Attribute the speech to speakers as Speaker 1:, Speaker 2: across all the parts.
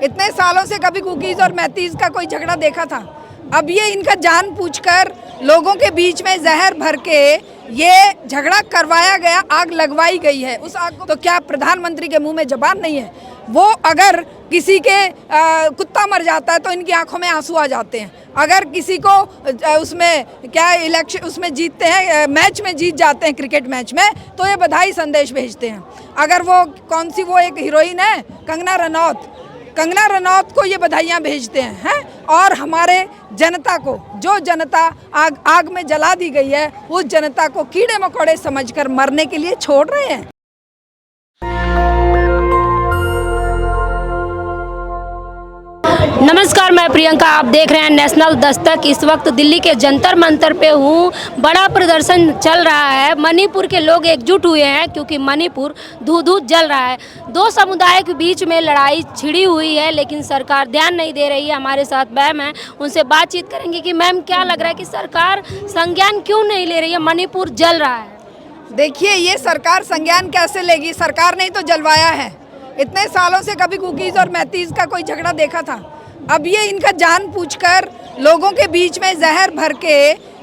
Speaker 1: इतने सालों से कभी कुकीज़ और मैतीज़ का कोई झगड़ा देखा था? अब ये इनका जानबूझकर लोगों के बीच में जहर भर के ये झगड़ा करवाया गया, आग लगवाई गई है। उस आग को तो क्या प्रधानमंत्री के मुंह में जबान नहीं है? वो अगर किसी के कुत्ता मर जाता है तो इनकी आंखों में आंसू आ जाते हैं। अगर किसी को उसमें क्या इलेक्शन उसमें जीतते हैं, मैच में जीत जाते हैं, क्रिकेट मैच में, तो ये बधाई संदेश भेजते हैं। अगर वो कौन सी वो एक हीरोइन है कंगना रनौत को ये बधाइयाँ भेजते हैं और हमारे जनता को, जो जनता आग में जला दी गई है, उस जनता को कीड़े मकोड़े समझकर मरने के लिए छोड़ रहे हैं।
Speaker 2: नमस्कार, मैं प्रियंका, आप देख रहे हैं नेशनल दस्तक। इस वक्त दिल्ली के जंतर मंतर पे हूँ। बड़ा प्रदर्शन चल रहा है। मणिपुर के लोग एकजुट हुए हैं क्योंकि मणिपुर धू जल रहा है। दो समुदाय के बीच में लड़ाई छिड़ी हुई है, लेकिन सरकार ध्यान नहीं दे रही है। हमारे साथ मैम है, उनसे बातचीत करेंगे कि मैम क्या लग रहा है कि सरकार संज्ञान क्यों नहीं ले रही है? मणिपुर जल रहा है।
Speaker 1: देखिए, ये सरकार संज्ञान कैसे लेगी? सरकार ने ही तो जलवाया है। इतने सालों से कभी कुकीज़ और मैतीज़ का कोई झगड़ा देखा था? अब ये इनका जानबूझकर लोगों के बीच में जहर भर के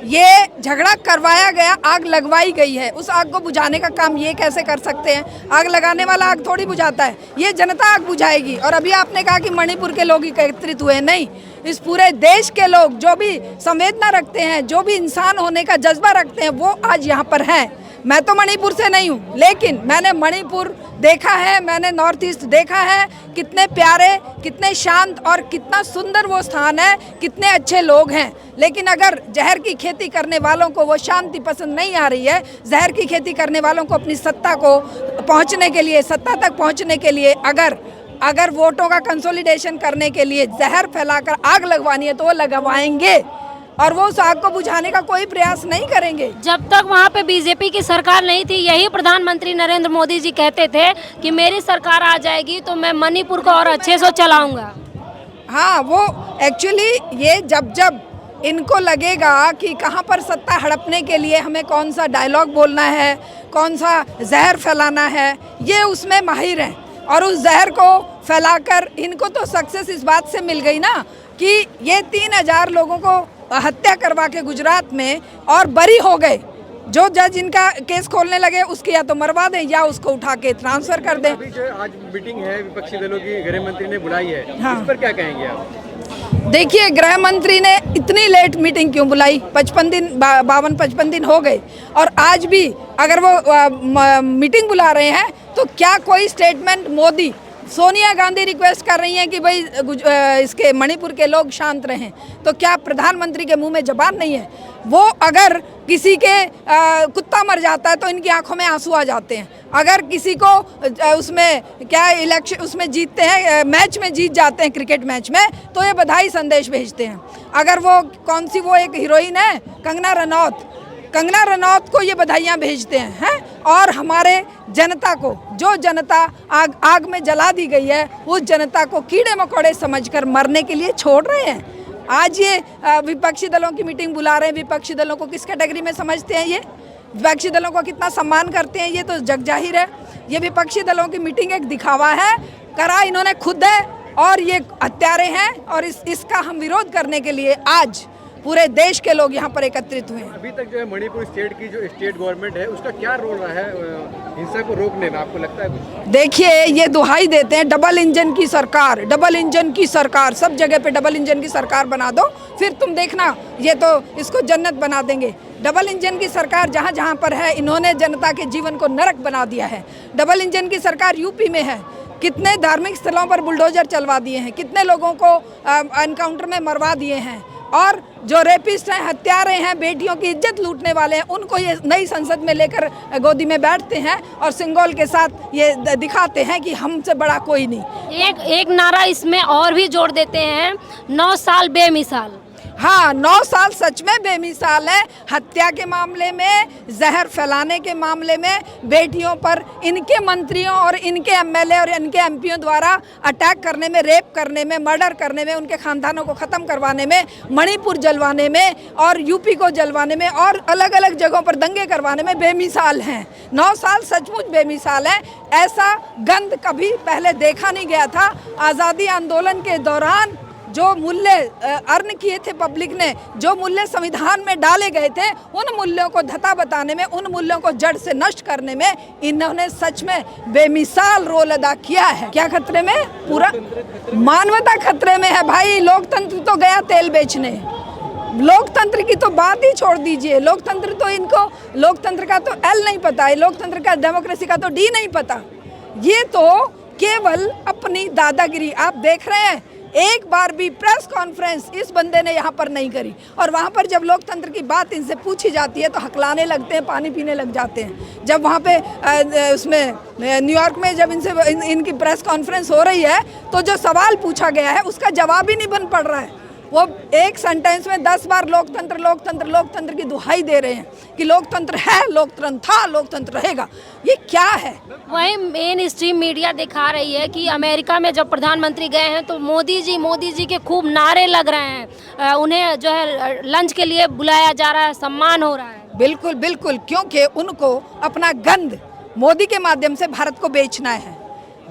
Speaker 1: ये झगड़ा करवाया गया, आग लगवाई गई है। उस आग को बुझाने का काम ये कैसे कर सकते हैं? आग लगाने वाला आग थोड़ी बुझाता है, ये जनता आग बुझाएगी। और अभी आपने कहा कि मणिपुर के लोग एकत्रित हुए, नहीं, इस पूरे देश के लोग जो भी संवेदना रखते हैं, जो भी इंसान होने का जज्बा रखते हैं, वो आज यहाँ पर हैं। मैं तो मणिपुर से नहीं हूँ, लेकिन मैंने मणिपुर देखा है, मैंने नॉर्थ ईस्ट देखा है। कितने प्यारे, कितने शांत और कितना सुंदर वो स्थान है, कितने अच्छे लोग हैं। लेकिन अगर जहर की खेती करने वालों को वो शांति पसंद नहीं आ रही है, जहर की खेती करने वालों को अपनी सत्ता को पहुँचने के लिए, सत्ता तक पहुँचने के लिए अगर वोटों का कंसोलिडेशन करने के लिए जहर फैलाकर आग लगवानी है तो वो लगवाएंगे और वो उस आग को बुझाने का कोई प्रयास नहीं करेंगे।
Speaker 2: जब तक वहाँ पे बीजेपी की सरकार नहीं थी, यही प्रधानमंत्री नरेंद्र मोदी जी कहते थे कि मेरी सरकार आ जाएगी तो मैं मणिपुर को और अच्छे से चलाऊंगा।
Speaker 1: हाँ, वो एक्चुअली ये जब इनको लगेगा कि कहाँ पर सत्ता हड़पने के लिए हमें कौन सा डायलॉग बोलना है, कौन सा जहर फैलाना है, ये उसमें माहिर हैं। और उस जहर को फैलाकर इनको तो सक्सेस इस बात से मिल गई ना कि ये 3000 लोगों को हत्या करवा के गुजरात में और बरी हो गए। जो जज इनका केस खोलने लगे उसके या तो मरवा दें या उसको उठा के ट्रांसफर कर दें।
Speaker 3: अभी जो आज मीटिंग है विपक्षी दलों की, गृह मंत्री ने बुलाई है,
Speaker 1: हाँ।
Speaker 3: इस पर क्या कहेंगे आप?
Speaker 1: देखिए, गृह मंत्री ने इतनी लेट मीटिंग क्यों बुलाई? 55 दिन हो गए और आज भी अगर वो मीटिंग बुला रहे हैं तो क्या कोई स्टेटमेंट? मोदी, सोनिया गांधी रिक्वेस्ट कर रही हैं कि भाई इसके मणिपुर के लोग शांत रहें, तो क्या प्रधानमंत्री के मुंह में जबान नहीं है? वो अगर किसी के कुत्ता मर जाता है तो इनकी आंखों में आंसू आ जाते हैं। अगर किसी को उसमें क्या इलेक्शन उसमें जीतते हैं, मैच में जीत जाते हैं, क्रिकेट मैच में, तो ये बधाई संदेश भेजते हैं। अगर वो कौन सी वो एक हीरोइन है कंगना रनौत को ये बधाइयाँ भेजते हैं और हमारे जनता को, जो जनता आग में जला दी गई है, उस जनता को कीड़े मकोड़े समझकर मरने के लिए छोड़ रहे हैं। आज ये विपक्षी दलों की मीटिंग बुला रहे हैं। विपक्षी दलों को किस कैटेगरी में समझते हैं? ये विपक्षी दलों को कितना सम्मान करते हैं ये तो जग जाहिर है। ये विपक्षी दलों की मीटिंग एक दिखावा है, करा इन्होंने खुद है और ये हत्यारे हैं और इसका हम विरोध करने के लिए आज पूरे देश के लोग यहाँ पर एकत्रित हुए हैं।
Speaker 3: अभी तक जो है मणिपुर स्टेट की जो स्टेट गवर्नमेंट है उसका क्या रोल रहा है हिंसा को रोकने में, आपको लगता है कुछ?
Speaker 1: देखिए, ये दुहाई देते हैं डबल इंजन की सरकार, सब जगह पे डबल इंजन की सरकार बना दो, फिर तुम देखना ये तो इसको जन्नत बना देंगे। डबल इंजन की सरकार जहाँ जहाँ पर है, इन्होंने जनता के जीवन को नरक बना दिया है। डबल इंजन की सरकार यूपी में है, कितने धार्मिक स्थलों पर बुलडोजर चलवा दिए हैं, कितने लोगों को एनकाउंटर में मरवा दिए हैं। और जो रेपिस्ट हैं, हत्यारे हैं, बेटियों की इज्जत लूटने वाले हैं, उनको ये नई संसद में लेकर गोदी में बैठते हैं और सिंगोल के साथ ये दिखाते हैं कि हमसे बड़ा कोई नहीं।
Speaker 2: एक नारा इसमें और भी जोड़ देते हैं, 9 साल बेमिसाल।
Speaker 1: हाँ, 9 साल सच में बेमिसाल है। हत्या के मामले में, जहर फैलाने के मामले में, बेटियों पर इनके मंत्रियों और इनके एमएलए और इनके एमपीओं द्वारा अटैक करने में, रेप करने में, मर्डर करने में, उनके खानदानों को ख़त्म करवाने में, मणिपुर जलवाने में और यूपी को जलवाने में और अलग अलग जगहों पर दंगे करवाने में बेमिसाल हैं। 9 साल सचमुच बेमिसाल है। ऐसा गंद कभी पहले देखा नहीं गया था। आज़ादी आंदोलन के दौरान जो मूल्य अर्न किए थे पब्लिक ने, जो मूल्य संविधान में डाले गए थे, उन मूल्यों को धता बताने में, उन मूल्यों को जड़ से नष्ट करने में इन्होंने सच में बेमिसाल रोल अदा किया है। क्या खतरे में? पूरा मानवता खतरे में है भाई। लोकतंत्र तो गया तेल बेचने। लोकतंत्र की तो बात ही छोड़ दीजिए। लोकतंत्र तो इनको, लोकतंत्र का तो एल नहीं पता है, लोकतंत्र का, डेमोक्रेसी का तो डी नहीं पता। ये तो केवल अपनी दादागिरी। आप देख रहे हैं, एक बार भी प्रेस कॉन्फ्रेंस इस बंदे ने यहाँ पर नहीं करी, और वहाँ पर जब लोकतंत्र की बात इनसे पूछी जाती है तो हकलाने लगते हैं, पानी पीने लग जाते हैं। जब वहाँ पे उसमें न्यूयॉर्क में जब इनकी प्रेस कॉन्फ्रेंस हो रही है तो जो सवाल पूछा गया है उसका जवाब ही नहीं बन पड़ रहा है। वो एक सेंटेंस में 10 बार लोकतंत्र लोकतंत्र लोकतंत्र की दुहाई दे रहे हैं कि लोकतंत्र है, लोकतंत्र था, लोकतंत्र रहेगा। ये क्या है?
Speaker 2: वहीं मेन स्ट्रीम मीडिया दिखा रही है कि अमेरिका में जब प्रधानमंत्री गए हैं तो मोदी जी के खूब नारे लग रहे हैं, उन्हें जो है लंच के लिए बुलाया जा रहा है, सम्मान हो रहा है।
Speaker 1: बिल्कुल बिल्कुल, क्योंकि उनको अपना गंद मोदी के माध्यम से भारत को बेचना है।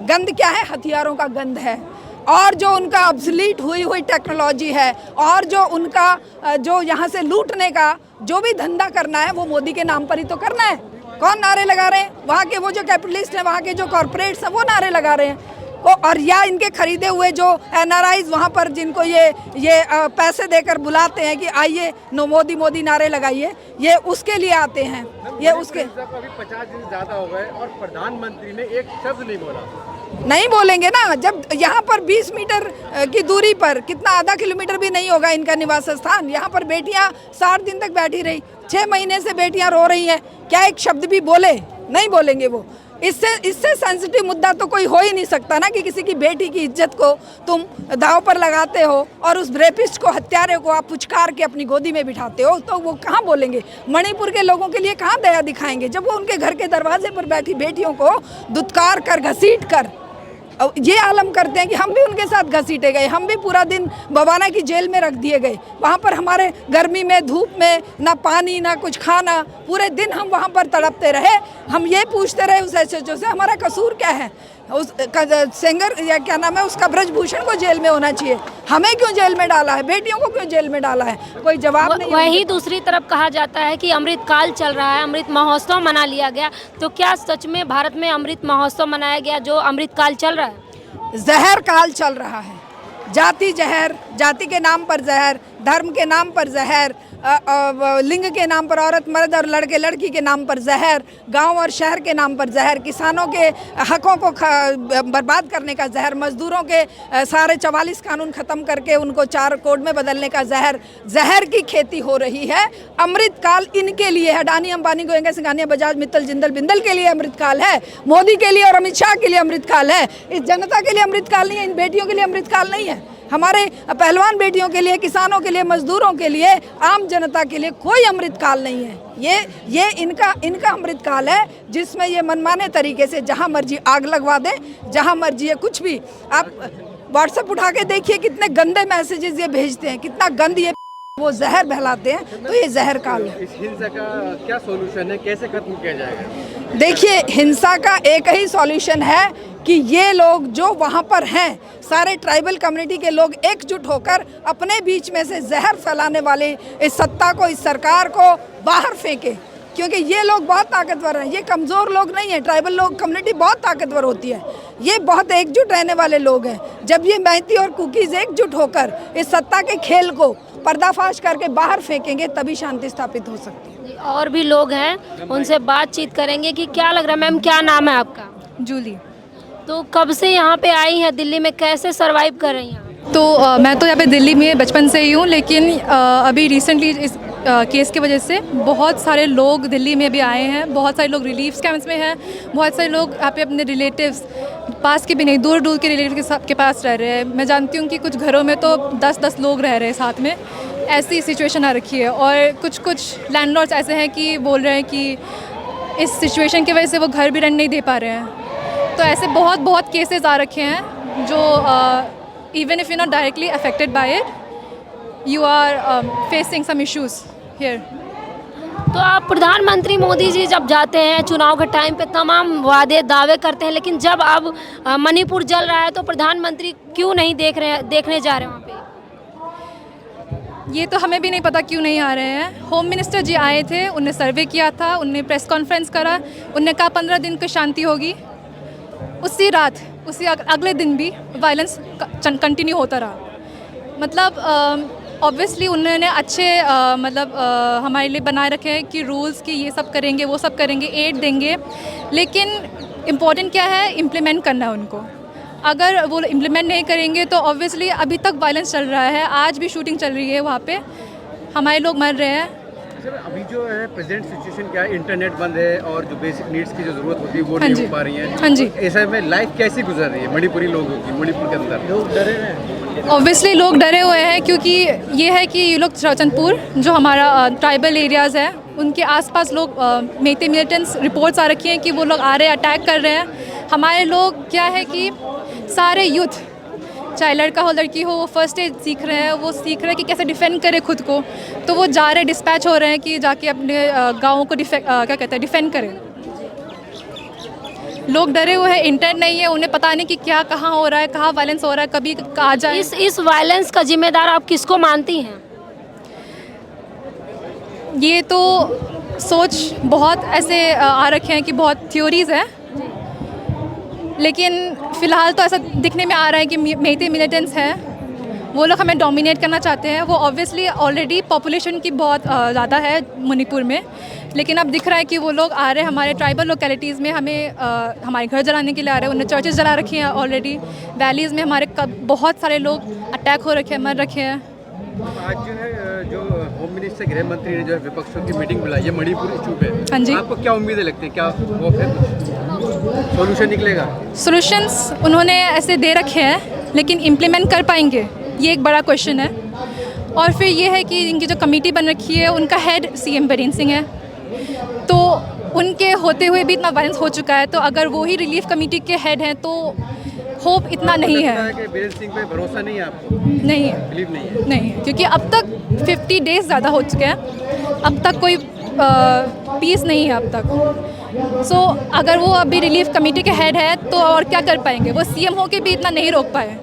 Speaker 1: गंद क्या है? हथियारों का गंद है। और जो उनका ऑब्सलीट हुई टेक्नोलॉजी है, और जो उनका जो यहाँ से लूटने का जो भी धंधा करना है, वो मोदी के नाम पर ही तो करना है। कौन नारे लगा रहे हैं? वहाँ के वो जो कैपिटलिस्ट हैं, वहाँ के जो कॉरपोरेट्स हैं, वो नारे लगा रहे हैं। और या इनके खरीदे हुए जो एनआरआईज वहाँ पर जिनको ये पैसे देकर बुलाते हैं कि आइए नो मोदी मोदी नारे लगाइए, ये उसके लिए आते हैं। ये उसके
Speaker 3: अभी 50 दिन ज़्यादा हो गए और प्रधानमंत्री ने एक शब्द नहीं बोला।
Speaker 1: नहीं बोलेंगे ना। जब यहाँ पर 20 मीटर की दूरी पर, कितना, आधा किलोमीटर भी नहीं होगा इनका निवास स्थान, यहाँ पर बेटियाँ 60 दिन तक बैठी रही, 6 महीने से बेटियाँ रो रही हैं। क्या एक शब्द भी बोले? नहीं बोलेंगे वो। इससे सेंसिटिव मुद्दा तो कोई हो ही नहीं सकता ना, कि किसी की बेटी की इज्जत को तुम दांव पर लगाते हो और उस रेपिस्ट को, हत्यारे को आप पुचकार के अपनी गोदी में बिठाते हो, तो वो कहाँ बोलेंगे? मणिपुर के लोगों के लिए कहाँ दया दिखाएंगे जब वो उनके घर के दरवाजे पर बैठी बेटियों को दुत्कार कर, घसीट कर ये आलम करते हैं कि हम भी उनके साथ घसीटे गए, हम भी पूरा दिन बवाना की जेल में रख दिए गए। वहाँ पर हमारे गर्मी में, धूप में, ना पानी ना कुछ खाना, पूरे दिन हम वहाँ पर तड़पते रहे। हम ये पूछते रहे उस एसएचओ से, हमारा कसूर क्या है? उस सिंगर या क्या नाम है उसका, ब्रजभूषण को जेल में होना चाहिए, हमें क्यों जेल में डाला है? बेटियों को क्यों जेल में डाला है? कोई जवाब नहीं।
Speaker 2: वहीं दूसरी तरफ कहा जाता है कि अमृतकाल चल रहा है, अमृत महोत्सव मना लिया गया, तो क्या सच में भारत में अमृत महोत्सव मनाया गया जो अमृतकाल चल रहा है?
Speaker 1: जहर काल चल रहा है। जाति जहर, जाति के नाम पर जहर, धर्म के नाम पर जहर, लिंग के नाम पर औरत मर्द और लड़के लड़की के नाम पर जहर, गांव और शहर के नाम पर जहर, किसानों के हकों को बर्बाद करने का जहर, मजदूरों के सारे 44 कानून ख़त्म करके उनको 4 कोड में बदलने का जहर, जहर की खेती हो रही है। अमृतकाल इनके लिए है, अडानी अंबानी गोयंका सिंघानिया बजाज मित्तल जिंदल बिंदल के लिए अमृतकाल है, मोदी के लिए और अमित शाह के लिए अमृतकाल है। इस जनता के लिए अमृतकाल नहीं है, इन बेटियों के लिए अमृतकाल नहीं है। हमारे पहलवान बेटियों के लिए, किसानों के लिए, मजदूरों के लिए, आम जनता के लिए कोई अमृतकाल नहीं है। ये इनका अमृतकाल है, जिसमें ये मनमाने तरीके से जहां मर्जी आग लगवा दें, जहां मर्जी ये कुछ भी। आप व्हाट्सएप उठा के देखिए कितने गंदे मैसेजेस ये भेजते हैं, कितना गंद ये वो जहर बहलाते हैं। तो ये जहर काल है।
Speaker 3: इस हिंसा का क्या सॉल्यूशन है, कैसे खत्म किया जाएगा?
Speaker 1: देखिए, हिंसा का एक ही सॉल्यूशन है कि ये लोग जो वहाँ पर हैं, सारे ट्राइबल कम्युनिटी के लोग एकजुट होकर अपने बीच में से जहर फैलाने वाले इस सत्ता को, इस सरकार को बाहर फेंके, क्योंकि ये लोग बहुत ताकतवर हैं। ये कमज़ोर लोग नहीं हैं। ट्राइबल लोग कम्युनिटी बहुत ताकतवर होती है। ये बहुत एकजुट रहने वाले लोग हैं। जब ये महती और कुकीज़ एकजुट होकर इस सत्ता के खेल को पर्दाफाश करके बाहर फेंकेंगे, तभी शांति स्थापित हो सकती है।
Speaker 2: और भी लोग हैं, उनसे बातचीत करेंगे कि क्या लग रहा है। मैम, क्या नाम है आपका?
Speaker 4: जूली।
Speaker 2: तो कब से यहाँ पे आई हैं दिल्ली में, कैसे सरवाइव कर रही हैं?
Speaker 4: तो मैं तो यहाँ पे दिल्ली में बचपन से ही हूँ, लेकिन अभी रिसेंटली इस केस की वजह से बहुत सारे लोग दिल्ली में भी आए हैं। बहुत सारे लोग रिलीफ कैंप्स में हैं, बहुत सारे लोग यहाँ पे अपने रिलेटिव्स, पास के भी नहीं, दूर दूर के रिलेटिव के पास रह रहे हैं। मैं जानती हूँ कि कुछ घरों में तो 10-10 लोग रह रहे हैं साथ में। ऐसी सिचुएशन आ रखी है। और कुछ लैंडलॉर्ड्स ऐसे हैं कि बोल रहे हैं कि इस सिचुएशन की वजह से वो घर भी रेंट नहीं दे पा रहे हैं। तो ऐसे बहुत केसेस आ रखे हैं जो even if you not directly affected by it, you are facing some issues here.
Speaker 2: तो आप प्रधानमंत्री मोदी जी जब जाते हैं चुनाव के टाइम पे तमाम वादे दावे करते हैं, लेकिन जब अब मणिपुर जल रहा है तो प्रधानमंत्री क्यों नहीं देखने जा रहे हैं वहाँ पे?
Speaker 4: ये तो हमें भी नहीं पता क्यों नहीं आ रहे हैं। होम मिनिस्टर जी आए थे, उनने सर्वे किया था, उनने प्रेस कॉन्फ्रेंस करा, उनने कहा 15 दिन की शांति होगी। उसी रात अगले दिन भी वायलेंस कंटिन्यू होता रहा। मतलब ऑब्वियसली उन्होंने अच्छे हमारे लिए बनाए रखे हैं कि रूल्स कि ये सब करेंगे वो सब करेंगे, एड देंगे, लेकिन इम्पॉर्टेंट क्या है, इम्प्लीमेंट करना है उनको। अगर वो इम्प्लीमेंट नहीं करेंगे तो ऑब्वियसली अभी तक वायलेंस चल रहा है, आज भी शूटिंग चल रही है वहाँ पे, हमारे लोग मर रहे हैं।
Speaker 3: अभी जो है प्रेजेंट सिचुएशन क्या है, इंटरनेट बंद है और जो बेसिक नीड्स की जो जरूरत होती है वो
Speaker 4: हाँ
Speaker 3: नहीं
Speaker 4: जी,
Speaker 3: हो पा रही है।
Speaker 4: हाँ जी।
Speaker 3: ऐसे में लाइफ कैसी गुजर रही है मणिपुरी लोगों की, मणिपुर के अंदर? लोग डरे हैं,
Speaker 4: ऑब्वियसली लोग डरे हुए हैं, क्योंकि ये है कि ये लोग चौचनपुर जो हमारा ट्राइबल एरियाज़ है उनके आसपास लोग मेते मिलिटेंट्स रिपोर्ट्स आ रखी हैं कि वो लोग आ रहे हैं, अटैक कर रहे हैं। हमारे लोग क्या है कि सारे यूथ, चाहे लड़का हो लड़की हो, वो फर्स्ट एड सीख रहे हैं, वो सीख रहे हैं कि कैसे डिफेंड करे खुद को। तो वो जा रहे, डिस्पैच हो रहे हैं कि जाके अपने गाँवों को डिफेंड करें। लोग डरे हुए हैं, इंटरनेट नहीं है, उन्हें पता नहीं कि क्या कहाँ हो रहा है, कहाँ वायलेंस हो रहा है, कभी आ जाए।
Speaker 2: इस वायलेंस का जिम्मेदार आप किसको मानती हैं?
Speaker 4: ये तो सोच बहुत ऐसे आ रखे हैं कि बहुत थ्योरीज़ है, लेकिन फ़िलहाल तो ऐसा दिखने में आ रहा है कि मेते मिलिटेंट्स हैं, वो लोग हमें डोमिनेट करना चाहते हैं। वो ऑब्वियसली ऑलरेडी पॉपुलेशन की बहुत ज़्यादा है मणिपुर में, लेकिन अब दिख रहा है कि वो लोग आ रहे हैं हमारे ट्राइबल लोकेलिटीज़ में, हमें हमारे घर जलाने के लिए आ रहे हैं। उन्होंने चर्चेज जला रखी हैं ऑलरेडी, वैलीज़ में हमारे बहुत सारे लोग अटैक हो रखे हैं, मर रखे हैं।
Speaker 3: आज जो है जो होम मिनिस्टर गृह मंत्री ने जो है विपक्षों की मीटिंग बुलाई है मणिपुर इशू पे,
Speaker 4: हाँ जी।
Speaker 3: आपको क्या उम्मीदें लगती हैं, क्या वो फिर सॉल्यूशन निकलेगा?
Speaker 4: सॉल्यूशंस उन्होंने ऐसे दे रखे हैं, लेकिन इम्प्लीमेंट कर पाएंगे, ये एक बड़ा क्वेश्चन है। और फिर ये है कि इनकी जो कमेटी बन रखी है उनका हेड सीएम बीरेन सिंह है, तो उनके होते हुए भी इतना वायलेंस हो चुका है, तो अगर वो ही रिलीफ कमेटी के हेड हैं तो होप इतना नहीं है।
Speaker 3: कि बीरेन सिंह पे भरोसा नहीं है आपको?
Speaker 4: नहीं है,
Speaker 3: बिलीव नहीं है?
Speaker 4: नहीं है, क्योंकि अब तक 50 डेज़ ज़्यादा हो चुके हैं, अब तक कोई पीस नहीं है अब तक। सो अगर वो अभी रिलीफ कमेटी के हेड है तो और क्या कर पाएंगे, वो सीएम होके भी इतना नहीं रोक पाए।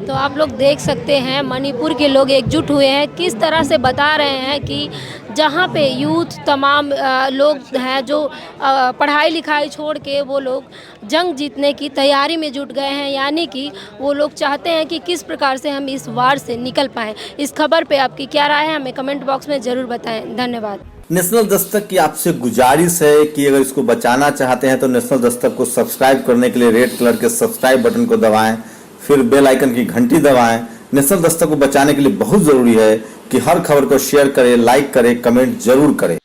Speaker 2: तो आप लोग देख सकते हैं मणिपुर के लोग एकजुट हुए हैं, किस तरह से बता रहे हैं कि जहाँ पे यूथ तमाम लोग हैं जो पढ़ाई लिखाई छोड़ के वो लोग जंग जीतने की तैयारी में जुट गए हैं, यानी कि वो लोग चाहते हैं कि किस प्रकार से हम इस वार से निकल पाएँ। इस खबर पे आपकी क्या राय है हमें कमेंट बॉक्स में ज़रूर बताएं। धन्यवाद।
Speaker 5: नेशनल दस्तक की आपसे गुजारिश है कि अगर इसको बचाना चाहते हैं तो नेशनल दस्तक को सब्सक्राइब करने के लिए रेड कलर के सब्सक्राइब बटन को दबाएं, फिर बेल आइकन की घंटी दबाएं। नेशनल दस्तक को बचाने के लिए बहुत जरूरी है कि हर खबर को शेयर करें, लाइक करें, कमेंट जरूर करें।